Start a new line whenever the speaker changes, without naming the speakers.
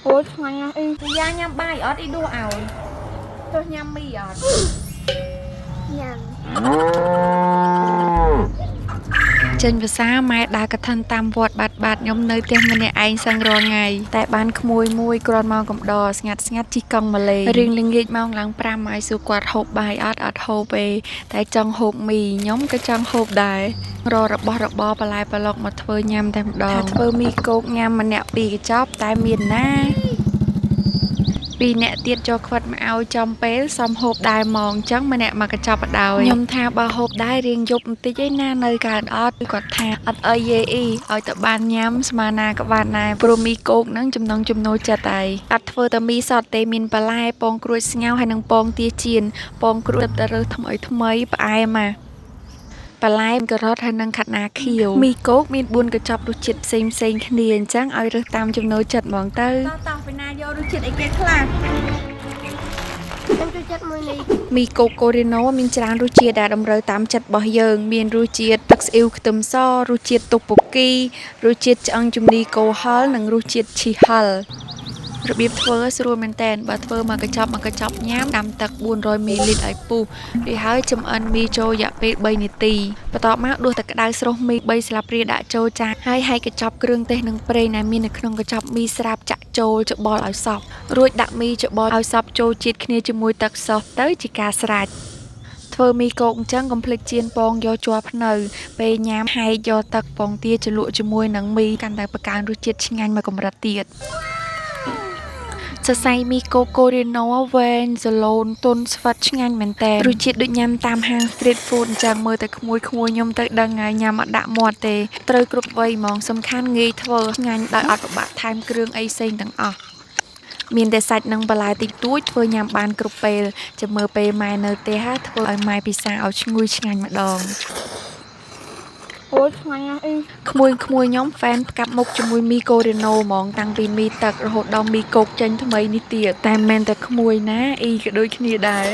Ủa mà nha y
da nhâm bài ọt đi đua ảo tôi nhâm mì ọt
nhầm
ចេញភាសាម៉ែដើរកឋិនតាមវត្តបាត់ខ្ញុំនៅផ្ទះម្នាក់ឯងសឹងរាល់ថ្ងៃតែបានក្មួយមួយគ្រាន់មកកំដរស្ងាត់ជិះកង់ម៉ាឡេរៀងល្ងាចម៉ោងឡើង5ហើយសួរគាត់ហូបបាយអត់ហូបទេតែចង់ហូបមីខ្ញុំក៏ចង់ហូបដែររករបស់របរបន្លែប្រឡុកមកធ្វើញ៉ាំតែម្ដងធ្វើមីគោកញ៉ាំម្នាក់2កញ្ចប់តែមានណាពីរអ្នកទៀតចូលខ្វិតមកឲ្យចំពេលសំហូបដែរហ្មងអញ្ចឹងម្នាក់មកកញ្ចប់បដោយខ្ញុំថាបើហូបដែររៀងយប់បន្តិចឯណានៅកើតអត់គាត់ថាអត់អីទេអ៊ីឲ្យតែបានញ៉ាំស្មើណាក៏បានដែរព្រោះមីគោកហ្នឹងចំណូលចិត្តហើយអត់ធ្វើតែមីសតទេមានបន្លែពងក្រួយស្ងោរហើយនឹងពងទាចៀនពងក្រួយតែរើសថ្មីផ្អែមមកបន្លែការ៉ុតហើយនឹងខាត់ណាខៀវមីគោកមាន4កញ្ចប់រសជាតិផ្សេងគ្នាអញ្ចឹងឲ្យរើសតាមចំណូលចិត្តហ្មងទៅ
តោះពីណាយករសជាតិអីគេខ្លះ
em cho chết mùi này
មីគោកកូរ៉េណូមានច្រើនរសជាតិដែលតម្រូវតាមចិត្តរបស់យើងមានរសជាតិទឹកស្អ៊ីវខ្ទឹមសរសជាតិទុកពូគីរសជាតិឆ្អឹងជំនីគោហិលនិងរសជាតិឈីហិលរបៀបធ្វើស្រួលមែនតើបើធ្វើមកកញ្ចប់ញ៉ាំដាំទឹក400មីលីលីត្រឲ្យពុះរួចហើយចម្អិនមីចូលរយៈពេល3នាទីបន្ទាប់មកដួសទឹកក្តៅស្រុះមី3ស្លាបព្រាដាក់ចូលចានហើយហែកកញ្ចប់គ្រឿងទេសនិងប្រេងដែលមាននៅក្នុងកញ្ចប់មីស្រាប់ចាក់ចូលច្បល់ឲ្យសព្វរួចដាក់មីច្បល់ឲ្យសព្វចូលជាតិគ្នាជាមួយទឹកស៊ុសទៅជាការស្រេចធ្វើមីគោកអញ្ចឹងកុំភ្លេចចៀនពងយកជាប់ភ្នៅពេលញ៉ាំហែកយកទឹកពងទាជ្រលក់ជាមួយនឹងមីកាន់តែបង្កើនរសជាតិឆ្ងាញ់មួយកម្រិតទៀតសរសៃមីគោកូរ៉េណូវែងសឡូនទន់ស្វិតឆ្ងាញ់មែនតើរសជាតិដូចញ៉ាំតាមហាង street food អញ្ចឹងមើលតែក្មួយខ្ញុំទៅដឹងហើយញ៉ាំអត់ដាក់មាត់ទេត្រូវគ្រប់វ័យហ្មងសំខាន់ងាយធ្វើឆ្ងាញ់ដោយអត់ពិបាកថែមគ្រឿងអីផ្សេងទាំងអស់មានតែសាច់និងបន្លែតិចតួចធ្វើញ៉ាំបានគ្រប់ពេលចាំមើលពេលម៉ែនៅផ្ទះធ្វើឲ្យម៉ែពិសាឲ្យឈ្ងុយឆ្ងាញ់ម្ដង
Ủa mà nha y
ក្មួយខ្ញុំហ្វេនផ្កាប់មុខជាមួយមីកូរ៉េណូហ្មងតាំងពីមីទឹករហូតដល់មីគោកចេញថ្មីនេះទៀតតែមិនមែនតែក្មួយណាអ៊ីក៏ដូចគ្នាដែរ